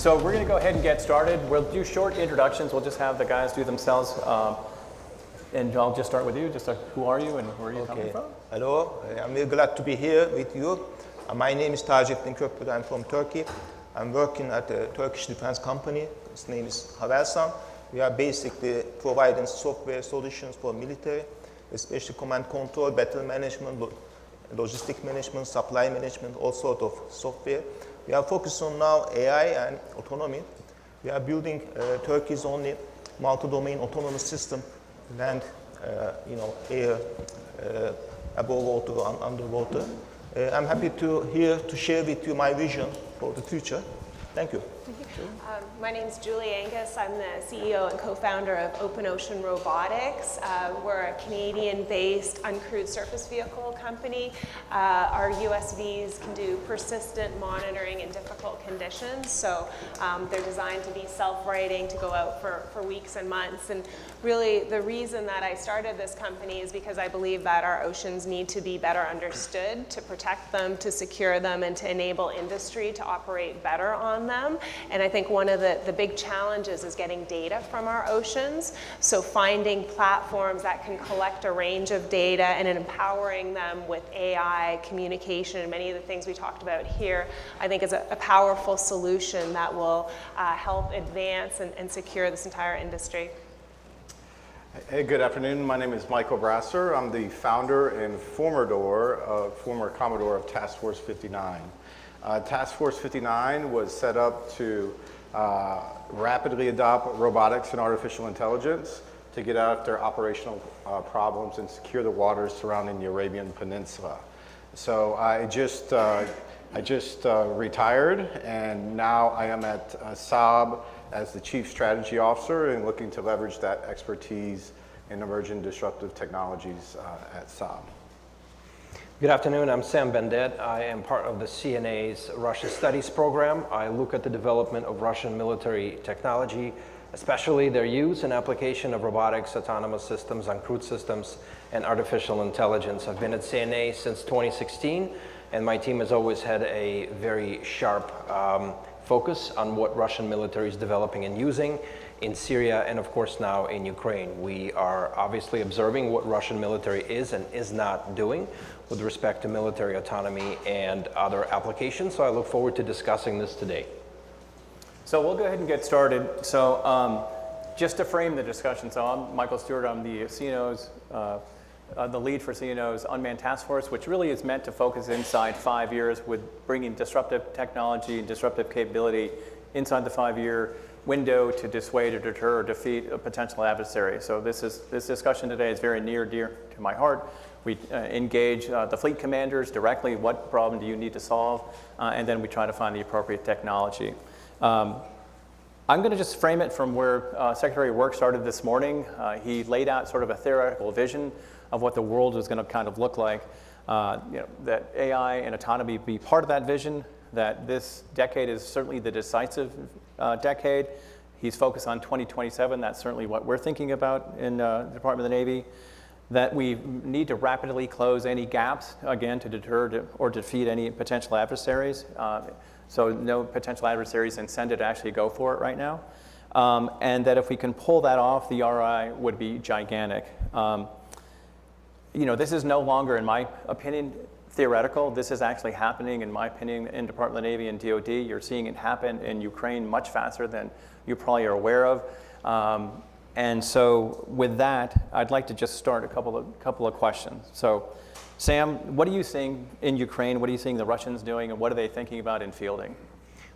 So we're going to go ahead and get started. We'll do short introductions. We'll just have the guys do themselves. And I'll just start with you. Just who are you and where are you coming from? Hello. I'm very glad to be here with you. My name is Taceddin Köprü. I'm from Turkey. I'm working at a Turkish defense company. Its name is Havelsan. We are basically providing software solutions for military, especially command control, battle management, logistic management, supply management, all sort of software. We are focused on now AI and autonomy. We are building Turkey's only multi-domain autonomous system, land, air, above water, underwater. I'm happy to share with you my vision for the future. Thank you. My name is Julie Angus. I'm the CEO and co-founder of Open Ocean Robotics. We're a Canadian-based uncrewed surface vehicle company. Our USVs can do persistent monitoring in difficult conditions. So they're designed to be self-righting, to go out for weeks and months. And really, the reason that I started this company is because I believe that our oceans need to be better understood, to protect them, to secure them, and to enable industry to operate better on them. And I think one of the big challenges is getting data from our oceans. So finding platforms that can collect a range of data and empowering them with AI, communication, and many of the things we talked about here, I think is a powerful solution that will help advance and secure this entire industry. Hey, good afternoon. My name is Michael Brasser. I'm the founder and former Commodore of Task Force 59. Task Force 59 was set up to rapidly adopt robotics and artificial intelligence to get after operational problems and secure the waters surrounding the Arabian Peninsula. So I just retired, and now I am at Saab as the Chief Strategy Officer and looking to leverage that expertise in emerging disruptive technologies at Saab. Good afternoon, I'm Sam Bendet. I am part of the CNA's Russia Studies program. I look at the development of Russian military technology, especially their use and application of robotics, autonomous systems, uncrewed systems, and artificial intelligence. I've been at CNA since 2016, and my team has always had a very sharp focus on what Russian military is developing and using in Syria and of course now in Ukraine. We are obviously observing what Russian military is and is not doing with respect to military autonomy and other applications. So I look forward to discussing this today. So we'll go ahead and get started. So just to frame the discussion, so I'm Michael Stewart. I'm the CNO's, the lead for CNO's Unmanned Task Force, which really is meant to focus inside 5 years with bringing disruptive technology and disruptive capability inside the 5-year window to dissuade or deter or defeat a potential adversary. So this discussion today is very near dear to my heart. We engage the fleet commanders directly. What problem do you need to solve? And then we try to find the appropriate technology. I'm going to just frame it from where Secretary of Work started this morning. He laid out sort of a theoretical vision of what the world is going to kind of look like. That AI and autonomy be part of that vision, that this decade is certainly the decisive decade. He's focused on 2027. That's certainly what we're thinking about in the Department of the Navy. That we need to rapidly close any gaps, again, to deter or defeat any potential adversaries. So no potential adversaries incentive to actually go for it right now. And that if we can pull that off, the ROI would be gigantic. This is no longer, in my opinion, theoretical. This is actually happening, in my opinion, in Department of the Navy and DoD. You're seeing it happen in Ukraine much faster than you probably are aware of. And so with that, I'd like to just start a couple of questions. So Sam, what are you seeing in Ukraine? What are you seeing the Russians doing, and what are they thinking about in fielding?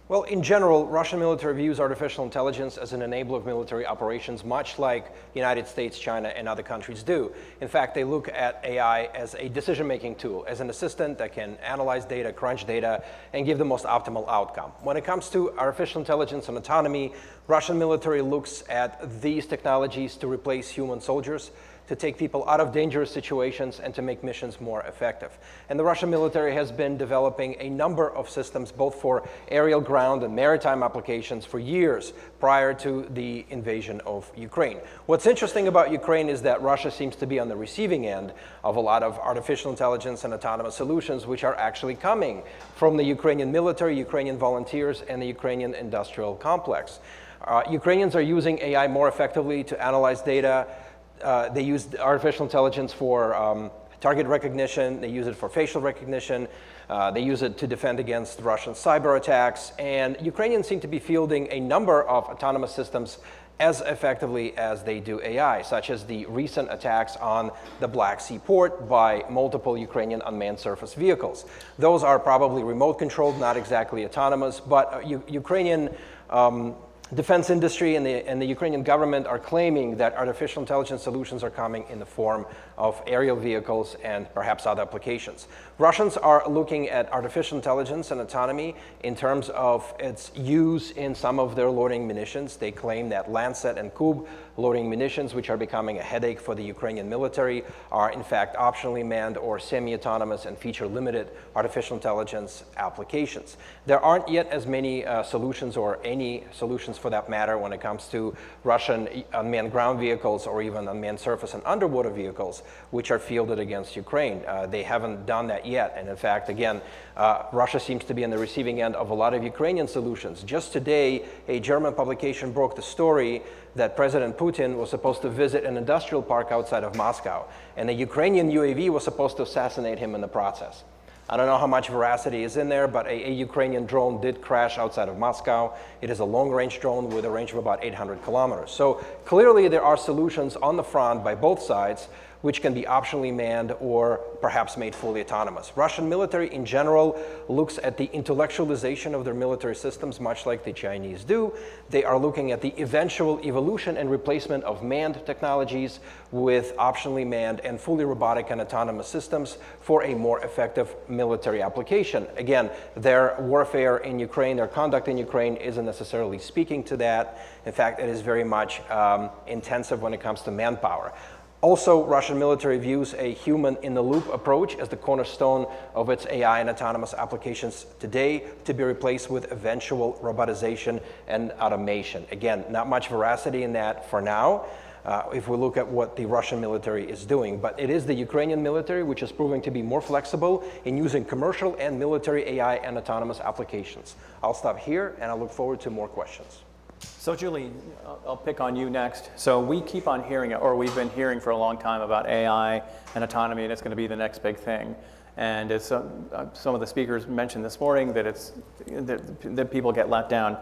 Well, in general, Russian military views artificial intelligence as an enabler of military operations, much like the United States, China, and other countries do. In fact, they look at AI as a decision-making tool, as an assistant that can analyze data, crunch data, and give the most optimal outcome. When it comes to artificial intelligence and autonomy, Russian military looks at these technologies to replace human soldiers, to take people out of dangerous situations and to make missions more effective. And the Russian military has been developing a number of systems, both for aerial, ground, and maritime applications for years prior to the invasion of Ukraine. What's interesting about Ukraine is that Russia seems to be on the receiving end of a lot of artificial intelligence and autonomous solutions, which are actually coming from the Ukrainian military, Ukrainian volunteers, and the Ukrainian industrial complex. Ukrainians are using AI more effectively to analyze data. They use artificial intelligence for target recognition. They use it for facial recognition. They use it to defend against Russian cyber attacks. And Ukrainians seem to be fielding a number of autonomous systems as effectively as they do AI, such as the recent attacks on the Black Sea port by multiple Ukrainian unmanned surface vehicles. Those are probably remote controlled, not exactly autonomous, but Ukrainian defense industry and the Ukrainian government are claiming that artificial intelligence solutions are coming in the form of aerial vehicles and perhaps other applications. Russians are looking at artificial intelligence and autonomy in terms of its use in some of their loitering munitions. They claim that Lancet and Kub loitering munitions, which are becoming a headache for the Ukrainian military, are in fact optionally manned or semi-autonomous and feature limited artificial intelligence applications. There aren't yet as many solutions, or any solutions for that matter, when it comes to Russian unmanned ground vehicles or even unmanned surface and underwater vehicles, which are fielded against Ukraine. They haven't done that yet. And in fact, again, Russia seems to be on the receiving end of a lot of Ukrainian solutions. Just today, a German publication broke the story that President Putin was supposed to visit an industrial park outside of Moscow, and a Ukrainian UAV was supposed to assassinate him in the process. I don't know how much veracity is in there, but a Ukrainian drone did crash outside of Moscow. It is a long-range drone with a range of about 800 kilometers. So clearly there are solutions on the front by both sides which can be optionally manned or perhaps made fully autonomous. Russian military in general looks at the intellectualization of their military systems, much like the Chinese do. They are looking at the eventual evolution and replacement of manned technologies with optionally manned and fully robotic and autonomous systems for a more effective military application. Again, their warfare in Ukraine, their conduct in Ukraine isn't necessarily speaking to that. In fact, it is very much intensive when it comes to manpower. Also, Russian military views a human-in-the-loop approach as the cornerstone of its AI and autonomous applications today, to be replaced with eventual robotization and automation. Again, not much veracity in that for now, if we look at what the Russian military is doing. But it is the Ukrainian military which is proving to be more flexible in using commercial and military AI and autonomous applications. I'll stop here, and I look forward to more questions. So Julie, I'll pick on you next. So we keep on hearing, or we've been hearing for a long time about AI and autonomy, and it's going to be the next big thing. And it's, some of the speakers mentioned this morning that that people get let down.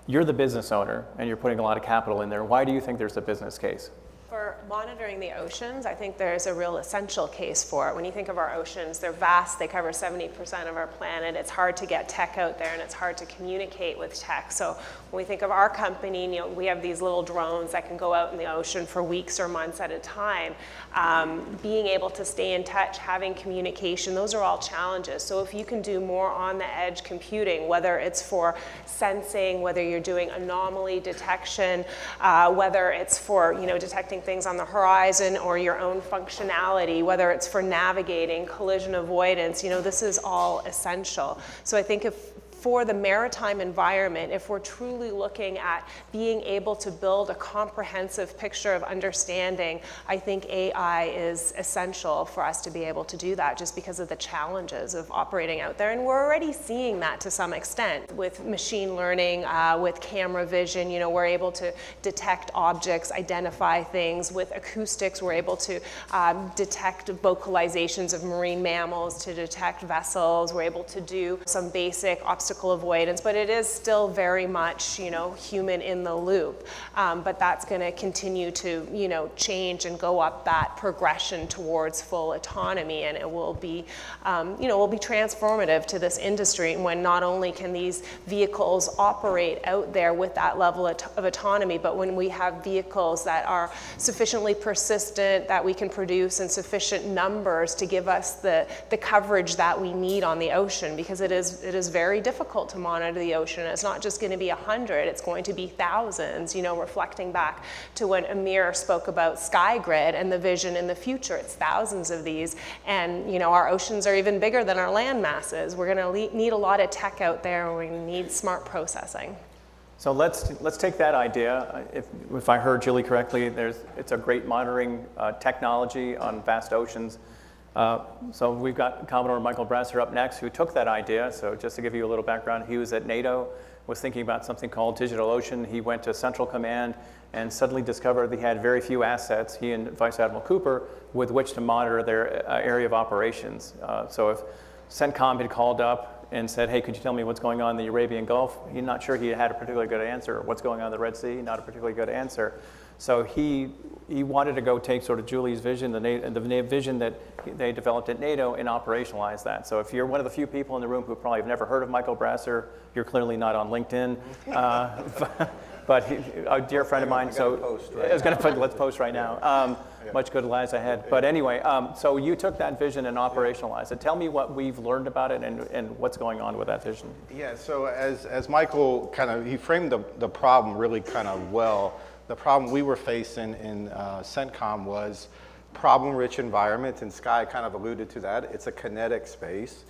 You're the business owner, and you're putting a lot of capital in there. Why do you think there's a business case? For monitoring the oceans, I think there's a real essential case for it. When you think of our oceans, they're vast, they cover 70% of our planet. It's hard to get tech out there, and it's hard to communicate with tech. So when we think of our company, we have these little drones that can go out in the ocean for weeks or months at a time. Being able to stay in touch, having communication, those are all challenges. So if you can do more on the edge computing, whether it's for sensing, whether you're doing anomaly detection, whether it's for detecting things on the horizon or your own functionality, whether it's for navigating, collision avoidance, this is all essential. So I think for the maritime environment, if we're truly looking at being able to build a comprehensive picture of understanding, I think AI is essential for us to be able to do that, just because of the challenges of operating out there. And we're already seeing that to some extent with machine learning, with camera vision. We're able to detect objects, identify things. With acoustics, we're able to detect vocalizations of marine mammals, to detect vessels. We're able to do some basic obstacle avoidance, but it is still very much, human in the loop. But that's going to continue to, change and go up that progression towards full autonomy, and it will be, will be transformative to this industry when not only can these vehicles operate out there with that level of autonomy, but when we have vehicles that are sufficiently persistent, that we can produce in sufficient numbers to give us the coverage that we need on the ocean, because it is very difficult difficult to monitor the ocean. It's not just going to be 100, it's going to be thousands, you know, reflecting back to when Amir spoke about SkyGrid and the vision in the future. It's thousands of these, and you know, our oceans are even bigger than our land masses. We're going to need a lot of tech out there, and we're going to need smart processing. So let's take that idea. If I heard Julie correctly, it's a great monitoring technology on vast oceans. So we've got Commodore Michael Brasser up next, who took that idea. So just to give you a little background, he was at NATO, was thinking about something called Digital Ocean. He went to Central Command and suddenly discovered he had very few assets, he and Vice Admiral Cooper, with which to monitor their area of operations. So if CENTCOM had called up and said, hey, could you tell me what's going on in the Arabian Gulf? He's not sure he had a particularly good answer. What's going on in the Red Sea? Not a particularly good answer. So he wanted to go take sort of Julie's vision, the vision that they developed at NATO, and operationalize that. So if you're one of the few people in the room who probably have never heard of Michael Brasser, you're clearly not on LinkedIn. But a dear friend of mine, so I was going to put, let's post right now. Much good lies ahead. But anyway, so you took that vision and operationalized it. Tell me what we've learned about it and what's going on with that vision. Yeah, so as Michael he framed the problem really kind of well. The problem we were facing in CENTCOM was problem-rich environment, and Sky kind of alluded to that. It's a kinetic space,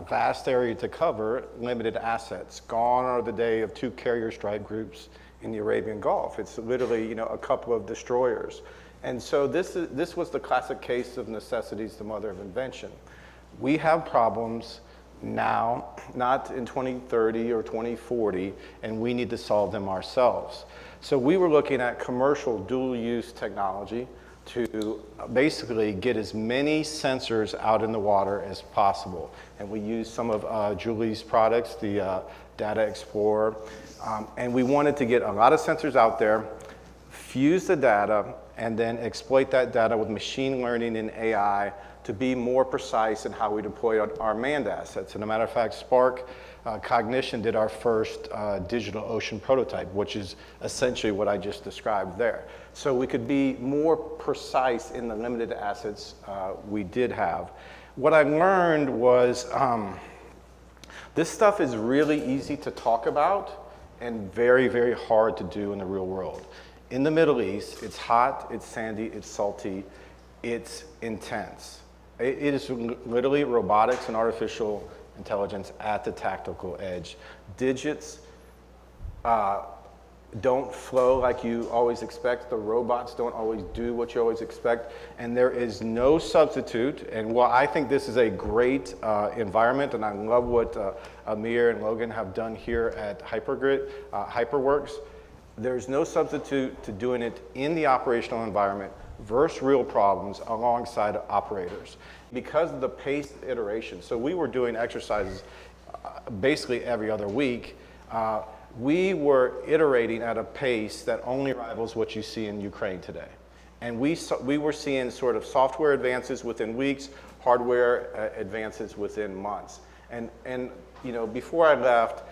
vast area to cover, limited assets. Gone are the day of 2 carrier strike groups in the Arabian Gulf. It's literally, you know, a couple of destroyers. And so this was the classic case of necessity is the mother of invention. We have problems now, not in 2030 or 2040, and we need to solve them ourselves. So we were looking at commercial dual-use technology to basically get as many sensors out in the water as possible. And we used some of Julie's products, the Data Explorer, and we wanted to get a lot of sensors out there, fuse the data, and then exploit that data with machine learning and AI to be more precise in how we deploy our manned assets. And as a matter of fact, Spark Cognition did our first digital ocean prototype, which is essentially what I just described there. So we could be more precise in the limited assets we did have. What I learned was this stuff is really easy to talk about and very, very hard to do in the real world. In the Middle East, it's hot, it's sandy, it's salty, it's intense. It is literally robotics and artificial intelligence at the tactical edge. Digits don't flow like you always expect. The robots don't always do what you always expect. And there is no substitute. And while I think this is a great environment, and I love what Amir and Logan have done here at HyperWorks, there's no substitute to doing it in the operational environment versus real problems alongside operators because of the paced iteration. So we were doing exercises basically every other week. We were iterating at a pace that only rivals what you see in Ukraine today. And we were seeing sort of software advances within weeks, hardware advances within months. And you know, before I left,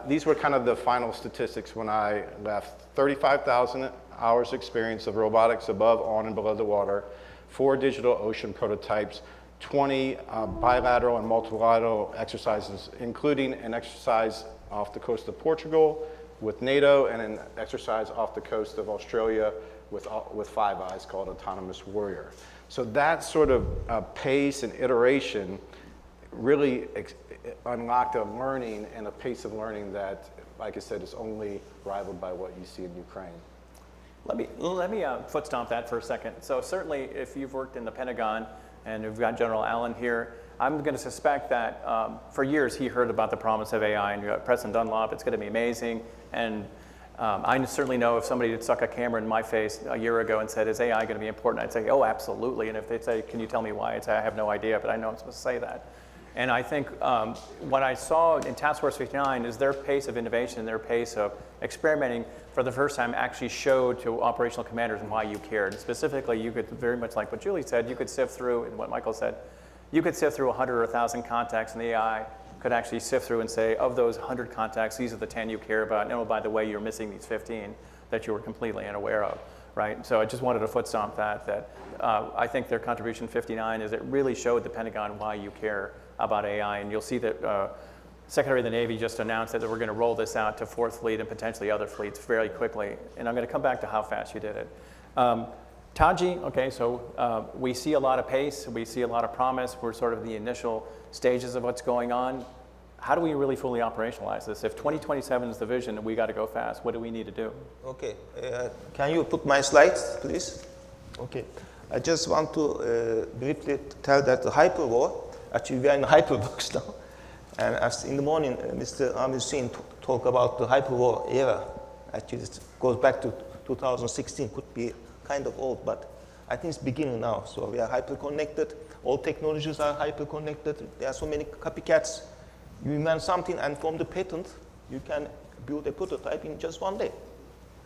these were kind of the final statistics when I left. 35,000 hours experience of robotics above, on, and below the water, 4 digital ocean prototypes, 20 bilateral and multilateral exercises, including an exercise off the coast of Portugal with NATO and an exercise off the coast of Australia with Five Eyes called Autonomous Warrior. So that sort of pace and iteration really unlocked a learning and a pace of learning that, like I said, is only rivaled by what you see in Ukraine. Let me foot stomp that for a second. So certainly if you've worked in the Pentagon and we've got General Allen here, I'm going to suspect that for years he heard about the promise of AI, and you got President Dunlop, it's going to be amazing. And I certainly know if somebody had stuck a camera in my face a year ago and said, is AI going to be important? I'd say, oh, absolutely. And if they'd say, can you tell me why? I'd say, I have no idea, but I know I'm supposed to say that. And I think what I saw in Task Force 59 is their pace of innovation, their pace of experimenting for the first time actually showed to operational commanders why you cared. And specifically, you could, very much like what Julie said, you could sift through, and what Michael said, you could sift through 100 or 1,000 contacts, and the AI could actually sift through and say, of those 100 contacts, these are the 10 you care about. And oh, by the way, you're missing these 15 that you were completely unaware of, right? So I just wanted to foot stomp that I think their contribution 59 is it really showed the Pentagon why you care about AI. And you'll see that Secretary of the Navy just announced that we're going to roll this out to 4th Fleet and potentially other fleets very quickly. And I'm going to come back to how fast you did it. Taji, okay, so we see a lot of pace, we see a lot of promise. We're sort of the initial stages of what's going on. How do we really fully operationalize this? If 2027 is the vision and we got to go fast, what do we need to do? Okay, can you put my slides, please? Okay, I just want to briefly tell that the hyperwar, actually we are in the hyperbox now, and as in the morning, Mr. Amir Hussein talked about the hyperwar era. Actually, it goes back to 2016, could be kind of old, but I think it's beginning now. So we are hyper-connected. All technologies are hyper-connected. There are so many copycats. You invent something, and from the patent, you can build a prototype in just one day.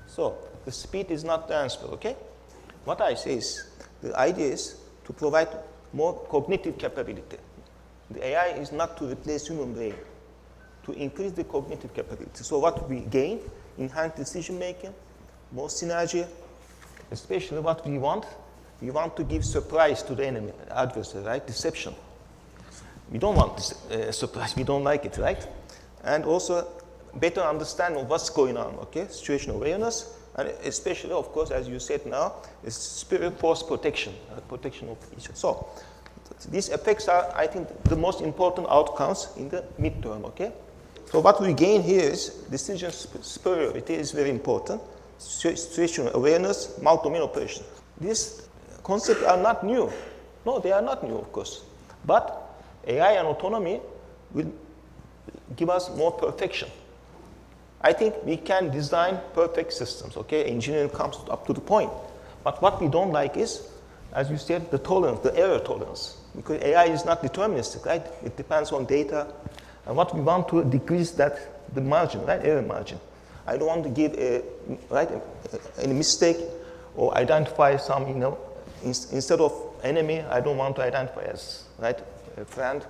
So the speed is not the answer, okay? What I say is, the idea is to provide more cognitive capability. The AI is not to replace human brain, to increase the cognitive capability. So what we gain, enhanced decision-making, more synergy, especially what we want to give surprise to the enemy, adversary, right? Deception. We don't want this surprise, we don't like it, right? And also better understanding of what's going on, okay? Situational awareness, and especially, of course, as you said now, is spirit force protection, protection of each other. So these effects are, I think, the most important outcomes in the midterm, okay? So what we gain here is decision superiority is very important. Situational awareness, multi-domain operation. These concepts are not new. No, they are not new, of course. But AI and autonomy will give us more perfection. I think we can design perfect systems, okay? Engineering comes up to the point. But what we don't like is, as you said, the tolerance, the error tolerance. Because AI is not deterministic, right? It depends on data. And what we want to decrease that, the margin, right? Error margin. I don't want to give any mistake or identify some, instead of enemy, I don't want to identify as, right, a friend.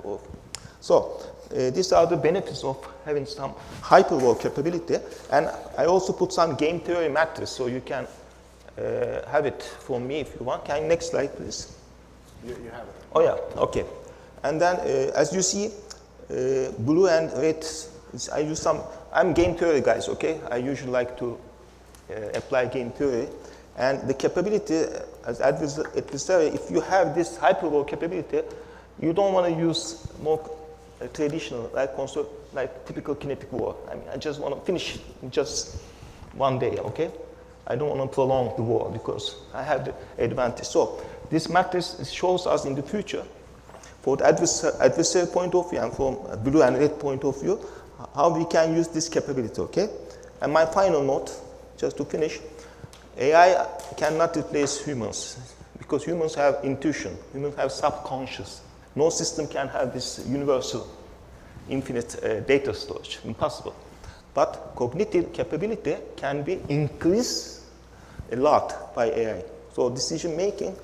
So these are the benefits of having some hyperwar capability. And I also put some game theory matrix, so you can have it from me if you want. Can you next slide, please? You have it. Oh, yeah, okay. And then, as you see, blue and red, I use some, I'm game theory guys, okay? I usually like to apply game theory. And the capability as adversary, if you have this hyperwar capability, you don't want to use more traditional, like typical kinetic war. I mean, I just want to finish in just one day, okay? I don't want to prolong the war because I have the advantage. So this matrix shows us in the future, for the adversary point of view and from a blue and red point of view, how we can use this capability, okay? And my final note, just to finish, AI cannot replace humans because humans have intuition, humans have subconscious. No system can have this universal, infinite data storage, impossible. But cognitive capability can be increased a lot by AI. So decision making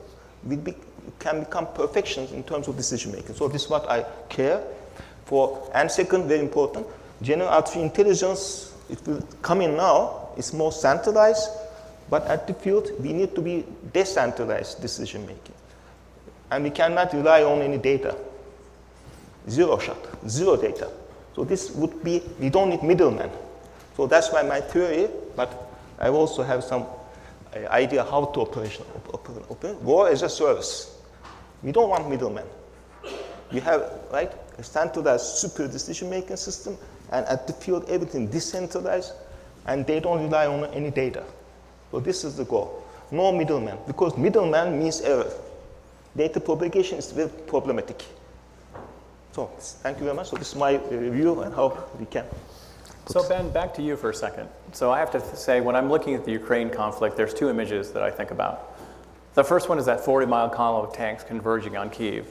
can become perfection in terms of decision making. So this is what I care for. And second, very important, general artificial intelligence, it will come in now, it's more centralized, but at the field, we need to be decentralized decision making. And we cannot rely on any data. Zero shot, zero data. So this would be, we don't need middlemen. So that's why my theory, but I also have some idea how to operate war as a service. We don't want middlemen. We have, right, a standardized super decision-making system, and at the field, everything decentralized, and they don't rely on any data. So this is the goal. No middleman, because middleman means error. Data propagation is very problematic. So thank you very much. So this is my review and how we can. So Ben, back to you for a second. So I have to say, when I'm looking at the Ukraine conflict, there's two images that I think about. The first one is that 40-mile column of tanks converging on Kyiv.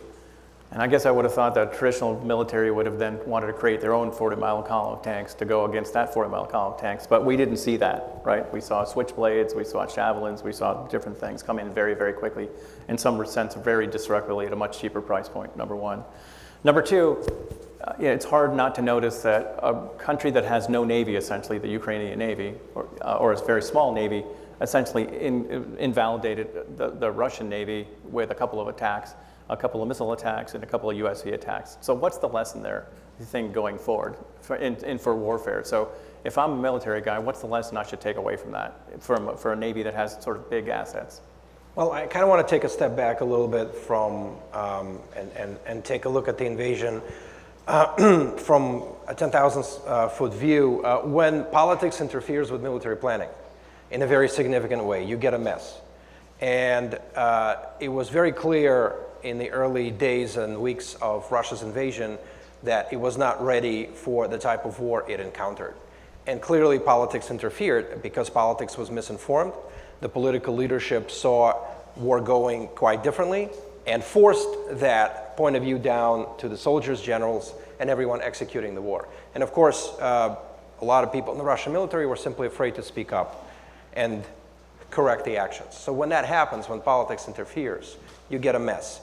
And I guess I would have thought that traditional military would have then wanted to create their own 40-mile column of tanks to go against that 40-mile column of tanks. But we didn't see that, right? We saw switchblades, we saw javelins, we saw different things come in very, very quickly. In some sense, very disruptively at a much cheaper price point, number one. Number two, it's hard not to notice that a country that has no navy, essentially, the Ukrainian Navy, or a very small navy, essentially invalidated the Russian Navy with a couple of attacks a couple of missile attacks, and a couple of USV attacks. So what's the lesson there, you think, going forward for warfare? So if I'm a military guy, what's the lesson I should take away from that, for a Navy that has sort of big assets? Well, I kind of want to take a step back a little bit from and take a look at the invasion from a 10,000 foot view. When politics interferes with military planning in a very significant way, you get a mess. And it was very clear in the early days and weeks of Russia's invasion that it was not ready for the type of war it encountered. And clearly politics interfered because politics was misinformed. The political leadership saw war going quite differently and forced that point of view down to the soldiers, generals, and everyone executing the war. And of course, a lot of people in the Russian military were simply afraid to speak up and correct the actions. So when that happens, when politics interferes, you get a mess.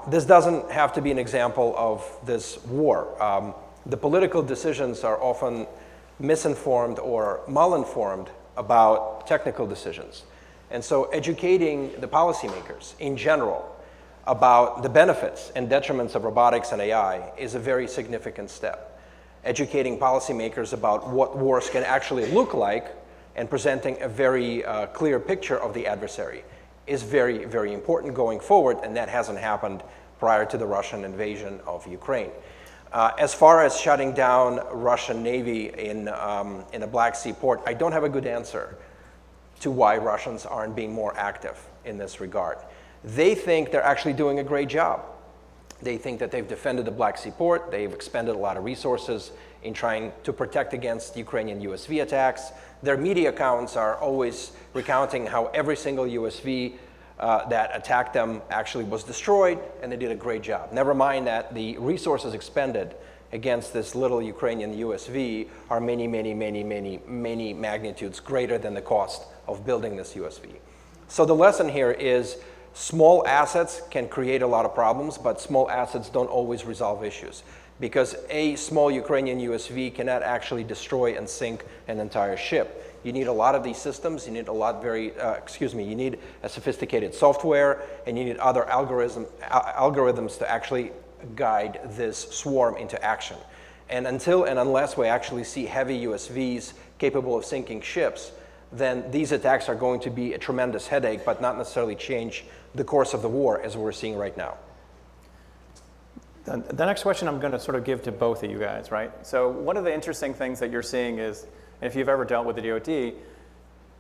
This doesn't have to be an example of this war. The political decisions are often misinformed or malinformed about technical decisions. And so educating the policymakers in general about the benefits and detriments of robotics and AI is a very significant step. Educating policymakers about what wars can actually look like and presenting a very clear picture of the adversary is very, very important going forward, and that hasn't happened prior to the Russian invasion of Ukraine. As far as shutting down Russian Navy in a Black Sea port, I don't have a good answer to why Russians aren't being more active in this regard. They think they're actually doing a great job. They think that they've defended the Black Sea port, they've expended a lot of resources in trying to protect against Ukrainian USV attacks. Their media accounts are always recounting how every single USV that attacked them actually was destroyed, and they did a great job. Never mind that the resources expended against this little Ukrainian USV are many, many, many, many, many magnitudes greater than the cost of building this USV. So the lesson here is small assets can create a lot of problems, but small assets don't always resolve issues, because a small Ukrainian USV cannot actually destroy and sink an entire ship. You need a lot of these systems, you need you need a sophisticated software, and you need other algorithms to actually guide this swarm into action. And until and unless we actually see heavy USVs capable of sinking ships, then these attacks are going to be a tremendous headache, but not necessarily change the course of the war as we're seeing right now. The next question I'm going to sort of give to both of you guys, right? So one of the interesting things that you're seeing is, if you've ever dealt with the DoD,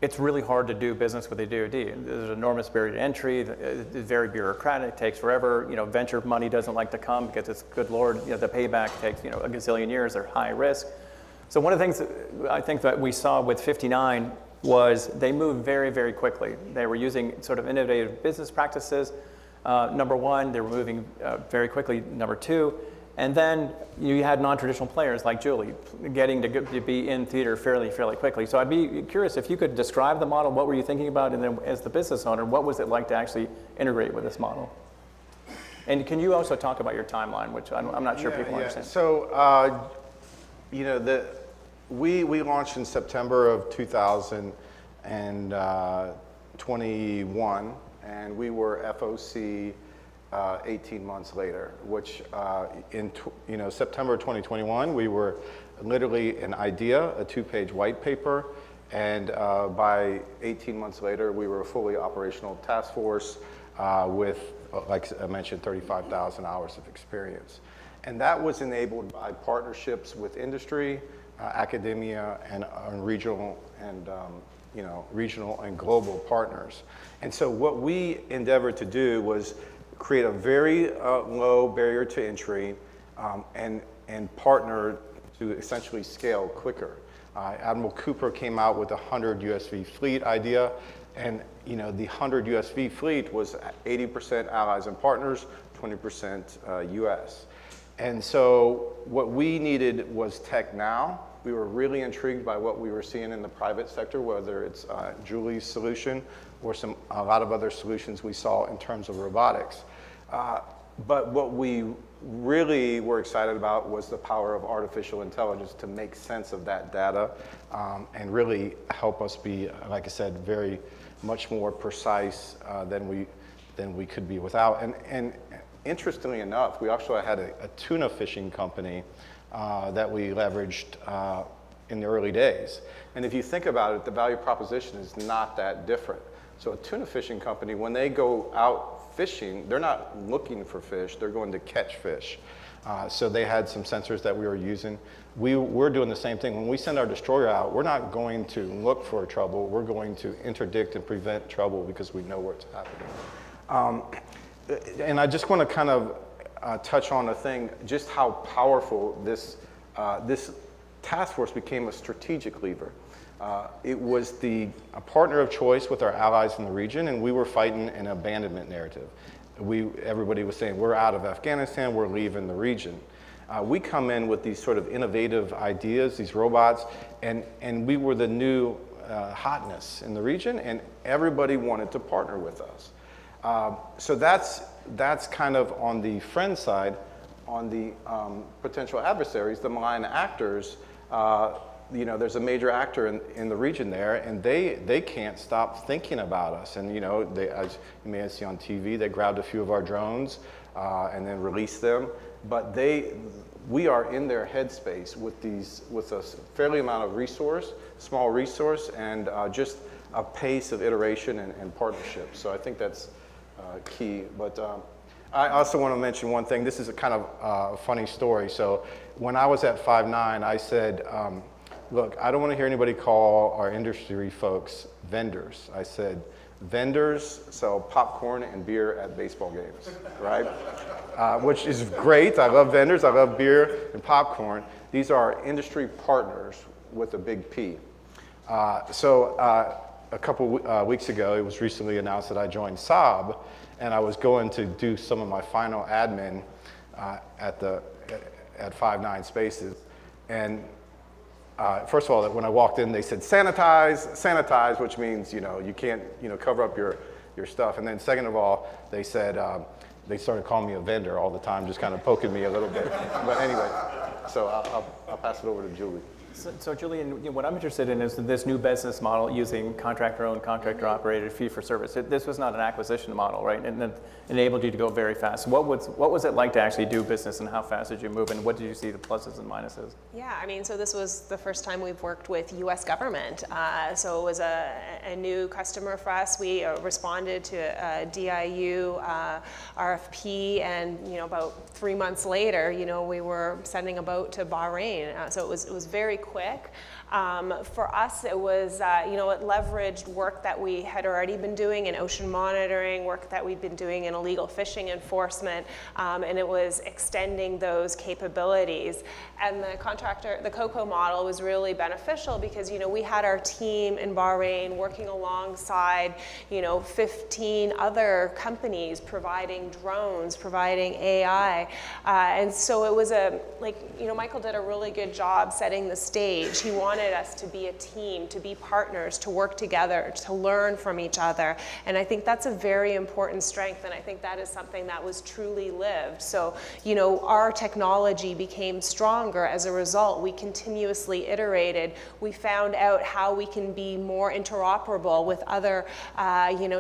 it's really hard to do business with the DoD. There's an enormous barrier to entry. It's very bureaucratic. It takes forever. Venture money doesn't like to come because it's, good Lord, the payback takes a gazillion years. They're high risk. So one of the things that I think that we saw with 59 was they moved very, very quickly. They were using sort of innovative business practices. Number one, they were moving very quickly. Number two, and then you had non-traditional players like Julie getting to be in theater fairly quickly. So I'd be curious if you could describe the model. What were you thinking about? And then as the business owner, what was it like to actually integrate with this model? And can you also talk about your timeline, which I'm not sure people understand. So, we launched in September of 2021, and we were FOC 18 months later, which in September 2021, we were literally an idea, a 2-page white paper, and by 18 months later, we were a fully operational task force with, like I mentioned, 35,000 hours of experience. And that was enabled by partnerships with industry, academia, and regional and regional and global partners. And so what we endeavored to do was create a very low barrier to entry and partner to essentially scale quicker. Admiral Cooper came out with a 100 USV fleet idea, and the 100 USV fleet was 80% allies and partners, 20% US. And so what we needed was tech now. We were really intrigued by what we were seeing in the private sector, whether it's Julie's solution or a lot of other solutions we saw in terms of robotics. But what we really were excited about was the power of artificial intelligence to make sense of that data and really help us be, like I said, very much more precise than we than we could be without. And interestingly enough, we actually had a tuna fishing company that we leveraged in the early days. And if you think about it, the value proposition is not that different. So a tuna fishing company, when they go out fishing, they're not looking for fish, they're going to catch fish. So they had some sensors that we were using. We're doing the same thing. When we send our destroyer out, we're not going to look for trouble, we're going to interdict and prevent trouble because we know where it's happening. And I just want to kind of touch on a thing, just how powerful this task force became a strategic lever. It was a partner of choice with our allies in the region, and we were fighting an abandonment narrative. Everybody was saying, we're out of Afghanistan, we're leaving the region. We come in with these sort of innovative ideas, these robots, and we were the new hotness in the region, and everybody wanted to partner with us. So that's kind of on the friend side. On the potential adversaries, the malign actors, there's a major actor in the region there, and they can't stop thinking about us. And as you may have seen on TV, they grabbed a few of our drones and then released them. But we are in their headspace with a fairly amount of small resource, and just a pace of iteration and partnership. So I think that's key. But I also want to mention one thing. This is a kind of a funny story. So when I was at 5'9", I said, look, I don't want to hear anybody call our industry folks vendors. I said, vendors sell popcorn and beer at baseball games, right? Which is great. I love vendors. I love beer and popcorn. These are industry partners with a big P. So a couple weeks ago, it was recently announced that I joined Saab, and I was going to do some of my final admin at 5'9" Spaces. And first of all, when I walked in, they said, sanitize, which means, you can't, cover up your stuff. And then second of all, they said, they started calling me a vendor all the time, just kind of poking me a little bit. But anyway, so I'll pass it over to Julie. So Julian, what I'm interested in is this new business model using contractor-owned, contractor-operated fee-for-service. This was not an acquisition model, right? And it enabled you to go very fast. What was it like to actually do business, and how fast did you move, and what did you see the pluses and minuses? Yeah, so this was the first time we've worked with U.S. government. So it was a new customer for us. We responded to a DIU RFP, and about 3 months later, we were sending a boat to Bahrain. So it was very quick. For us, it was, it leveraged work that we had already been doing in ocean monitoring, work that we'd been doing in illegal fishing enforcement, and it was extending those capabilities. And the COCO model was really beneficial because, we had our team in Bahrain working alongside, 15 other companies providing drones, providing AI. And so it was Michael did a really good job setting the stage. He wanted us to be a team, to be partners, to work together, to learn from each other. And I think that's a very important strength, and I think that is something that was truly lived. So, our technology became stronger as a result. We continuously iterated. We found out how we can be more interoperable with other,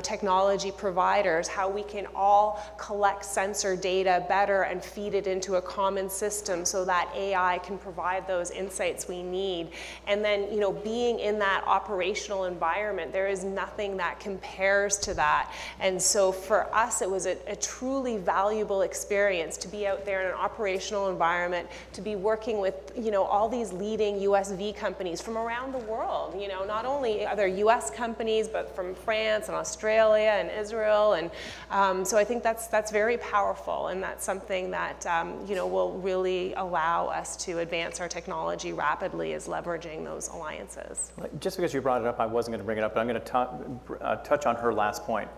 technology providers, how we can all collect sensor data better and feed it into a common system so that AI can provide those insights we need. And then, being in that operational environment, there is nothing that compares to that. And so for us, it was a truly valuable experience to be out there in an operational environment, to be working with, all these leading USV companies from around the world, not only other US companies, but from France and Australia and Israel. And so I think that's very powerful, and that's something that, will really allow us to advance our technology rapidly, is leveraging those alliances. Just because you brought it up, I wasn't going to bring it up, but I'm going to touch on her last point.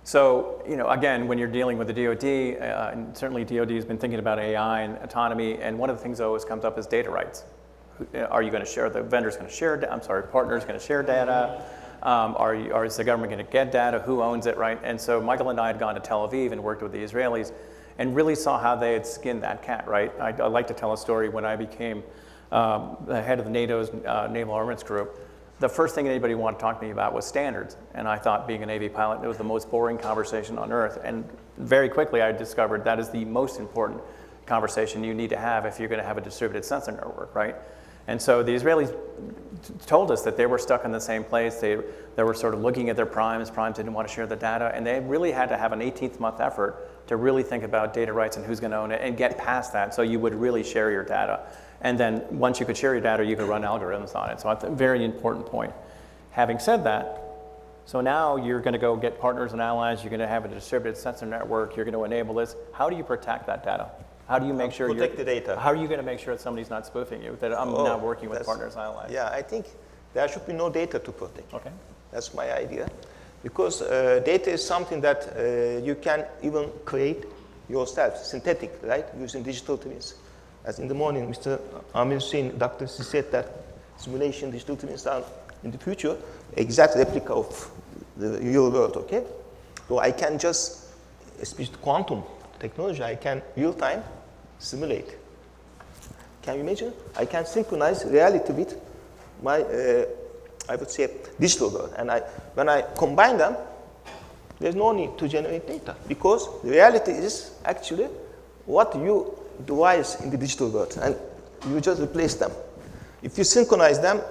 So, again, when you're dealing with the DoD, and certainly DoD has been thinking about AI and autonomy, and one of the things that always comes up is data rights. Are you going to share, the vendor's going to share, partner's going to share data? Is the government going to get data? Who owns it, right? And so Michael and I had gone to Tel Aviv and worked with the Israelis and really saw how they had skinned that cat, right? I like to tell a story. When I became the head of the NATO's Naval Armaments Group, the first thing anybody wanted to talk to me about was standards. And I thought, being a Navy pilot, it was the most boring conversation on earth. And very quickly I discovered that is the most important conversation you need to have if you're going to have a distributed sensor network, right? And so the Israelis told us that they were stuck in the same place. They were sort of looking at their primes. Primes didn't want to share the data. And they really had to have an 18th month effort to really think about data rights and who's going to own it and get past that so you would really share your data. And then once you could share your data, you could run algorithms on it. So that's a very important point. Having said that, so now you're going to go get partners and allies. You're going to have a distributed sensor network. You're going to enable this. How do you protect that data? How do you make sure protect the data? How are you going to make sure that somebody's not spoofing you? That I'm not working with partners and allies. Yeah, I think there should be no data to protect. Okay. That's my idea, because data is something that you can even create yourself, synthetic, right, using digital twins. As in the morning, Mr. Amir Hussein, Dr. C said that simulation digital twins are in the future exact replica of the real world. Okay, so I can just, especially quantum technology, I can real-time simulate. Can you imagine? I can synchronize reality with my, I would say, digital world. And when I combine them, there's no need to generate data, because the reality is actually what you devise in the digital world, and you just replace them. If you synchronize them,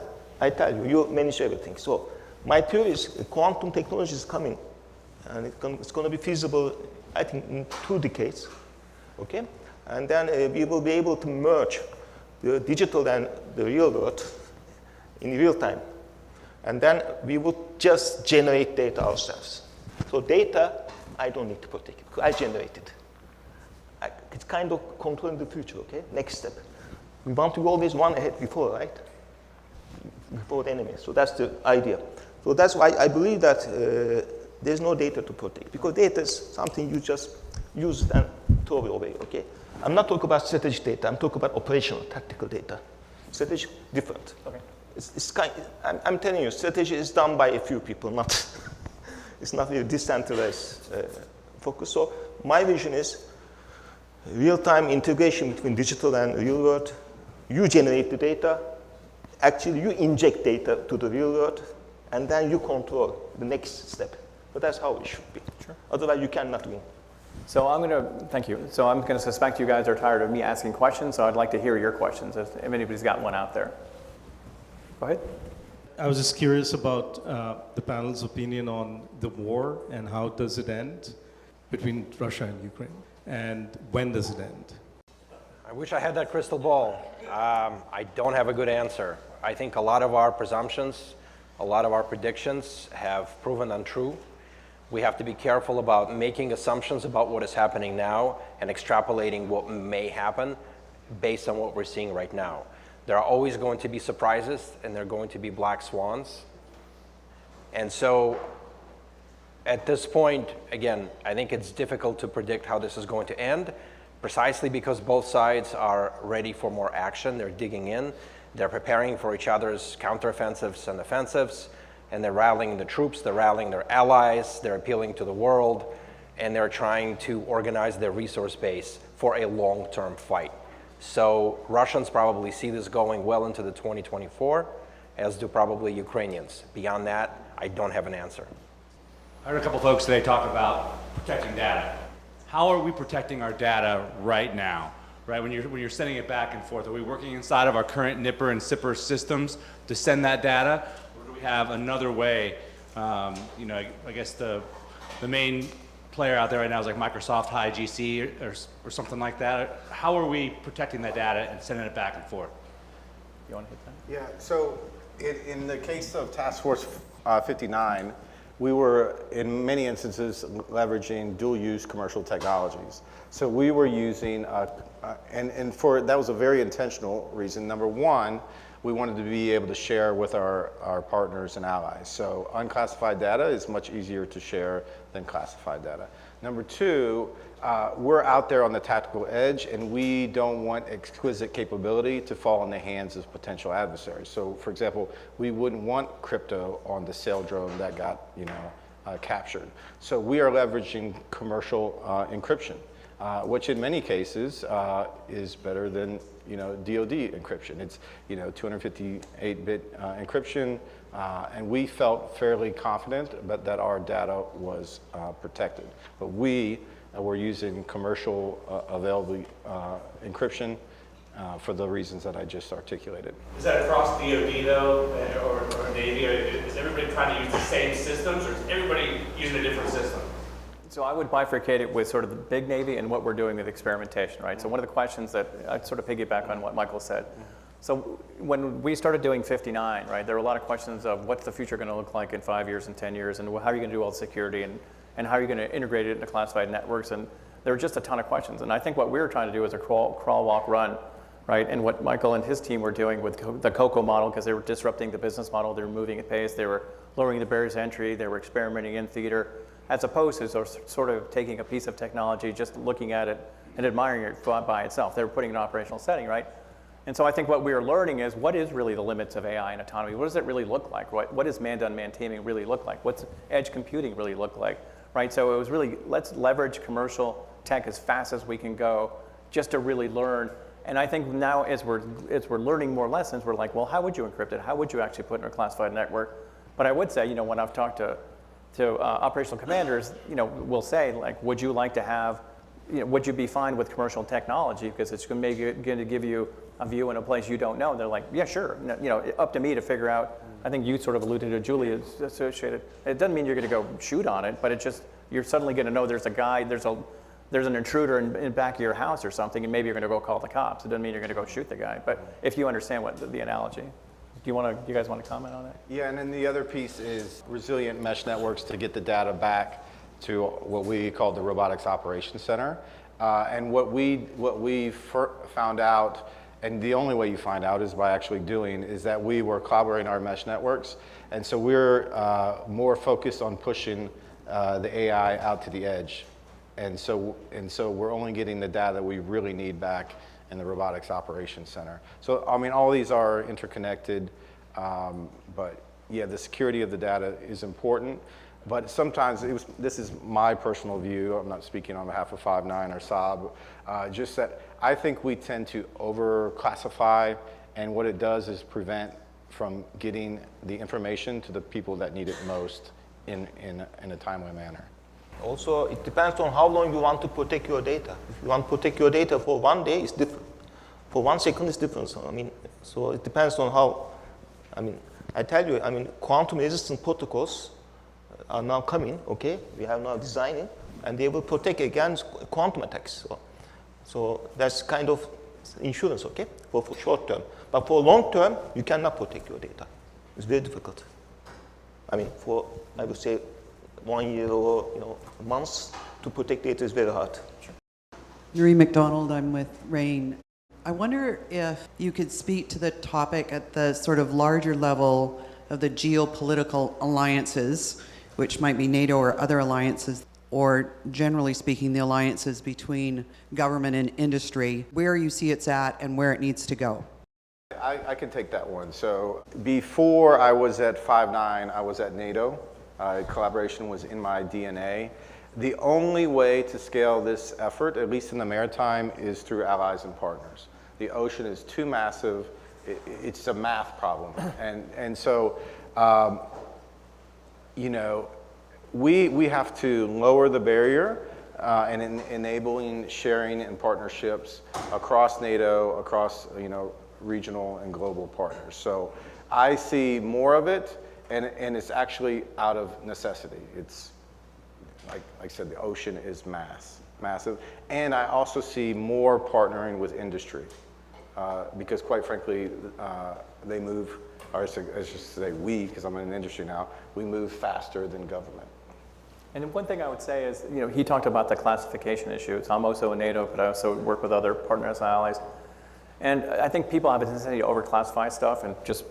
I tell you, you manage everything. So my theory is quantum technology is coming, and it's going to be feasible, I think, in 2 decades, okay? And then we will be able to merge the digital and the real world in real time. And then we would just generate data ourselves. So data, I don't need to protect it, because I generate it. It's kind of controlling the future, okay? Next step. We want to be always one ahead before, right? Before the enemy. So that's the idea. So that's why I believe that there's no data to protect, because data is something you just use and throw it away, okay? I'm not talking about strategic data. I'm talking about operational, tactical data. Strategy, different. Okay. I'm telling you, strategy is done by a few people, not it's not a decentralized focus. So my vision is real-time integration between digital and real world. You generate the data. Actually, you inject data to the real world, and then you control the next step. But that's how it should be. Sure. Otherwise, you cannot win. So thank you. So I'm going to suspect you guys are tired of me asking questions, so I'd like to hear your questions if anybody's got one out there. Go ahead. I was just curious about the panel's opinion on the war and how does it end between Russia and Ukraine, and when does it end? I wish I had that crystal ball. I don't have a good answer. I think a lot of our presumptions, a lot of our predictions have proven untrue. We have to be careful about making assumptions about what is happening now and extrapolating what may happen based on what we're seeing right now. There are always going to be surprises, and there are going to be black swans. And so at this point, again, I think it's difficult to predict how this is going to end, precisely because both sides are ready for more action. They're digging in. They're preparing for each other's counteroffensives and offensives, and they're rallying the troops, they're rallying their allies, they're appealing to the world, and they're trying to organize their resource base for a long-term fight. So Russians probably see this going well into the 2024, as do probably Ukrainians. Beyond that, I don't have an answer. I heard a couple folks today talk about protecting data. How are we protecting our data right now? Right, when you're sending it back and forth, are we working inside of our current NIPR and SIPR systems to send that data, or do we have another way? I guess the main player out there right now is like Microsoft High GC or something like that. How are we protecting that data and sending it back and forth? You want to hit that? Yeah, so in the case of Task Force 59, we were, in many instances, leveraging dual-use commercial technologies. So we were using, that was a very intentional reason. Number one, we wanted to be able to share with our partners and allies. So unclassified data is much easier to share than classified data. Number two, we're out there on the tactical edge, and we don't want exquisite capability to fall in the hands of potential adversaries. So, for example, we wouldn't want crypto on the sail drone that got captured. So we are leveraging commercial encryption, which in many cases is better than DoD encryption. It's 258-bit encryption, And we felt fairly confident that our data was protected. But we were using commercial available encryption for the reasons that I just articulated. Is that across DoD though, or Navy? Or is everybody trying to use the same systems, or is everybody using a different system? So I would bifurcate it with sort of the big Navy and what we're doing with experimentation, right? So one of the questions that I'd sort of piggyback on what Michael said. So when we started doing 59, right, there were a lot of questions of what's the future going to look like in 5 years and 10 years, and how are you going to do all the security, and how are you going to integrate it into classified networks? And there were just a ton of questions. And I think what we were trying to do was a crawl, walk, run, right? And what Michael and his team were doing with the COCO model, because they were disrupting the business model, they were moving at pace, they were lowering the barriers to entry, they were experimenting in theater, as opposed to sort of taking a piece of technology, just looking at it and admiring it by itself. They were putting an operational setting, right? And so I think what we are learning is what is really the limits of AI and autonomy? What does it really look like? What does man-to-man teaming really look like? What's edge computing really look like, right? So it was really, let's leverage commercial tech as fast as we can go just to really learn. And I think now as we're learning more lessons, we're like, well, how would you encrypt it? How would you actually put it in a classified network? But I would say, when I've talked to operational commanders, will say, like, would you like to have, would you be fine with commercial technology because it's going to give you a view in a place you don't know? And they're like, yeah, sure. Up to me to figure out. I think you sort of alluded to Julia associated. It doesn't mean you're going to go shoot on it, but it just, you're suddenly going to know there's a guy, there's an intruder in the back of your house or something, and maybe you're going to go call the cops. It doesn't mean you're going to go shoot the guy. But if you understand what the analogy. Do you guys want to comment on that? Yeah, and then the other piece is resilient mesh networks to get the data back to what we call the Robotics Operations Center. And what we found out, and the only way you find out is by actually doing, is that we were collaborating our mesh networks. And so we're more focused on pushing the AI out to the edge. And so we're only getting the data we really need back in the Robotics Operations Center. So, I mean, all these are interconnected, but yeah, the security of the data is important. But sometimes, this is my personal view, I'm not speaking on behalf of Five9 or Saab, just that I think we tend to over-classify, and what it does is prevent from getting the information to the people that need it most in a timely manner. Also, it depends on how long you want to protect your data. If you want to protect your data for 1 day, it's different. For 1 second, it's different. So it depends on how, I tell you, quantum resistant protocols are now coming, okay? We have now designing, and they will protect against quantum attacks. So that's kind of insurance, okay, for short term. But for long term, you cannot protect your data. It's very difficult. For, I would say, 1 year or months to protect data is very hard. Noreen McDonald, I'm with RAIN. I wonder if you could speak to the topic at the sort of larger level of the geopolitical alliances, which might be NATO or other alliances, or generally speaking, the alliances between government and industry, where you see it's at and where it needs to go. I can take that one. So before I was at Five9, I was at NATO. Collaboration was in my DNA. The only way to scale this effort, at least in the maritime, is through allies and partners. The ocean is too massive. It's a math problem. And so, we have to lower the barrier and enabling sharing and partnerships across NATO, across regional and global partners. So I see more of it. And it's actually out of necessity. It's, like I said, the ocean is massive. And I also see more partnering with industry because quite frankly, they move, or I should say we, because I'm in the industry now, we move faster than government. And one thing I would say is, he talked about the classification issue. So I'm also in NATO, but I also work with other partners and allies. And I think people have a tendency to overclassify stuff and just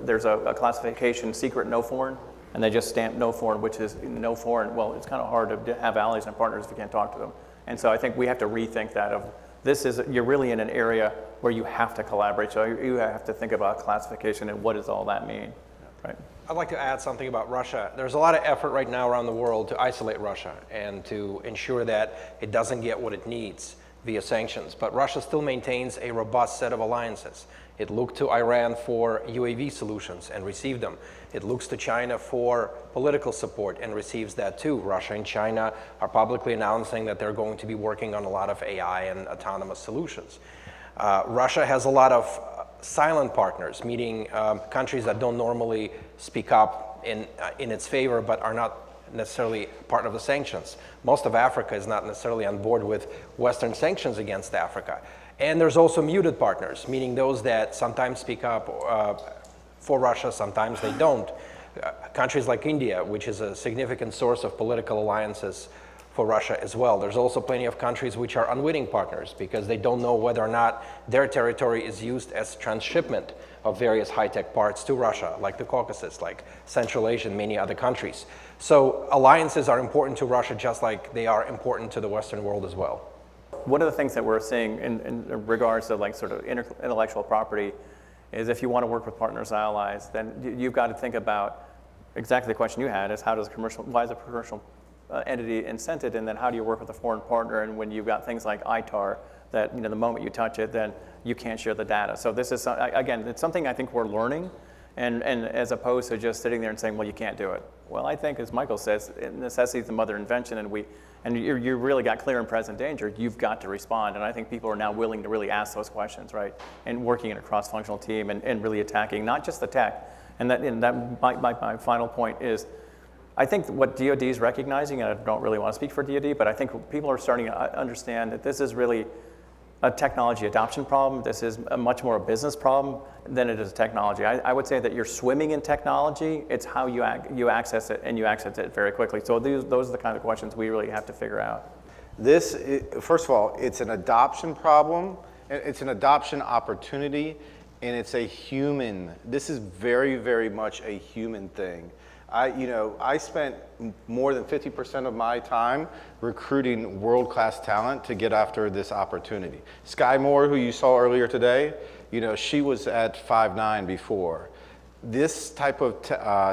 there's a classification, secret, no foreign, and they just stamp no foreign, which is no foreign. Well, it's kind of hard to have allies and partners if you can't talk to them. And so I think we have to rethink that you're really in an area where you have to collaborate. So you have to think about classification and what does all that mean, right? I'd like to add something about Russia. There's a lot of effort right now around the world to isolate Russia and to ensure that it doesn't get what it needs. via sanctions. But Russia still maintains a robust set of alliances. It looked to Iran for UAV solutions and received them. It looks to China for political support and receives that too. Russia and China are publicly announcing that they're going to be working on a lot of AI and autonomous solutions. Russia has a lot of silent partners, meaning countries that don't normally speak up in its favor but are not necessarily part of the sanctions. Most of Africa is not necessarily on board with Western sanctions against Africa. And there's also muted partners, meaning those that sometimes speak up for Russia, sometimes they don't. Countries like India, which is a significant source of political alliances for Russia as well. There's also plenty of countries which are unwitting partners because they don't know whether or not their territory is used as transshipment of various high-tech parts to Russia, like the Caucasus, like Central Asia and many other countries. So alliances are important to Russia just like they are important to the Western world as well. One of the things that we're seeing in regards to like sort of intellectual property is if you want to work with partners and allies, then you've got to think about exactly the question you had is why is a commercial entity incented, and then how do you work with a foreign partner? And when you've got things like ITAR, that the moment you touch it, then you can't share the data. So this is, again, it's something I think we're learning, and as opposed to just sitting there and saying, well, you can't do it. Well, I think, as Michael says, necessity is the mother of invention, and you really got clear and present danger, you've got to respond. And I think people are now willing to really ask those questions, right? And working in a cross-functional team and really attacking not just the tech. And that my final point is, I think what DoD is recognizing, and I don't really want to speak for DoD, but I think people are starting to understand that this is really a technology adoption problem. This is much more a business problem than it is a technology. I would say that you're swimming in technology. It's how you access it, and you access it very quickly. So those are the kind of questions we really have to figure out. First of all, it's an adoption problem, it's an adoption opportunity, and it's a human. This is very, very much a human thing. I spent more than 50% of my time recruiting world-class talent to get after this opportunity. Sky Moore, who you saw earlier today, she was at 5'9" before. This type of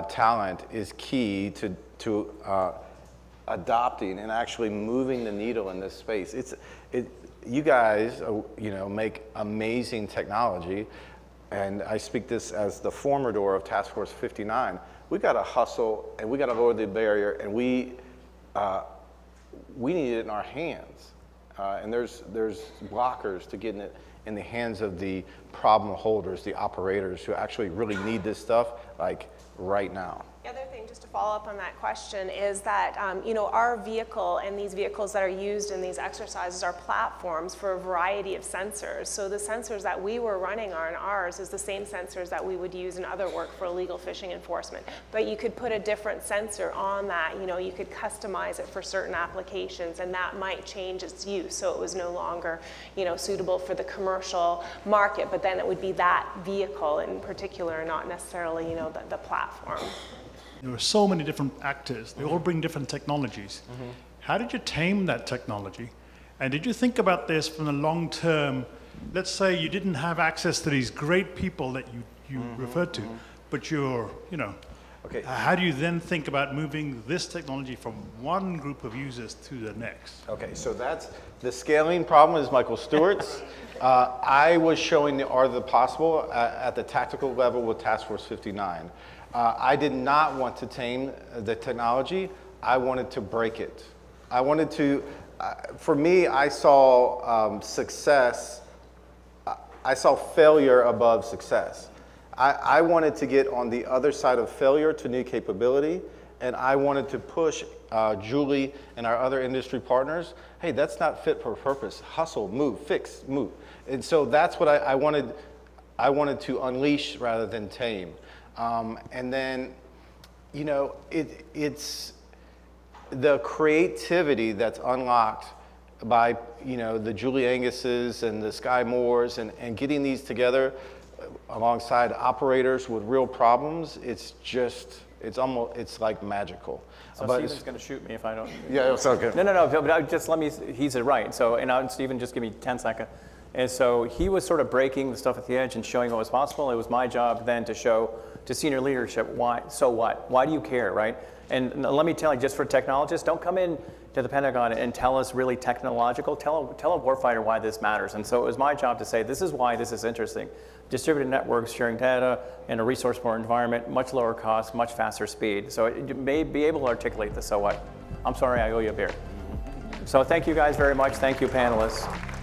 talent is key to adopting and actually moving the needle in this space. You guys, make amazing technology, and I speak this as the former door of Task Force 59. We got to hustle, and we got to lower the barrier, and we need it in our hands. And there's blockers to getting it in the hands of the problem holders, the operators who actually really need this stuff, like right now. The other thing, just to follow up on that question, is that our vehicle and these vehicles that are used in these exercises are platforms for a variety of sensors. So the sensors that we were running on ours is the same sensors that we would use in other work for illegal fishing enforcement. But you could put a different sensor on that. You could customize it for certain applications, and that might change its use. So it was no longer, suitable for the commercial market. But then it would be that vehicle in particular, not necessarily, the platform. There are so many different actors. They all bring different technologies. Mm-hmm. How did you tame that technology? And did you think about this from the long term? Let's say you didn't have access to these great people that you referred to, but okay. How do you then think about moving this technology from one group of users to the next? Okay, so that's the scaling problem is Michael Stewart's. I was showing the art of the possible at the tactical level with Task Force 59. I did not want to tame the technology. I wanted to break it. I wanted to, for me, I saw success, I saw failure above success. I wanted to get on the other side of failure to new capability, and I wanted to push Julie and our other industry partners, hey, that's not fit for purpose. Hustle, move, fix, move. And so that's what I wanted to unleash rather than tame. And then, it's the creativity that's unlocked by, the Julie Anguses and the Sky Moores and getting these together alongside operators with real problems. It's like magical. So but Stephen's going to shoot me if I don't. Yeah, it's okay. No, but just let me, he's right. So, Stephen, just give me 10 seconds. And so he was sort of breaking the stuff at the edge and showing what was possible. It was my job then to show to senior leadership why. So what? Why do you care, right? And let me tell you, just for technologists, don't come in to the Pentagon and tell us really technological, tell a warfighter why this matters. And so it was my job to say, this is why this is interesting. Distributed networks, sharing data in a resource-poor environment, much lower cost, much faster speed. So it may be able to articulate this, so what? I'm sorry, I owe you a beer. So thank you guys very much. Thank you, panelists.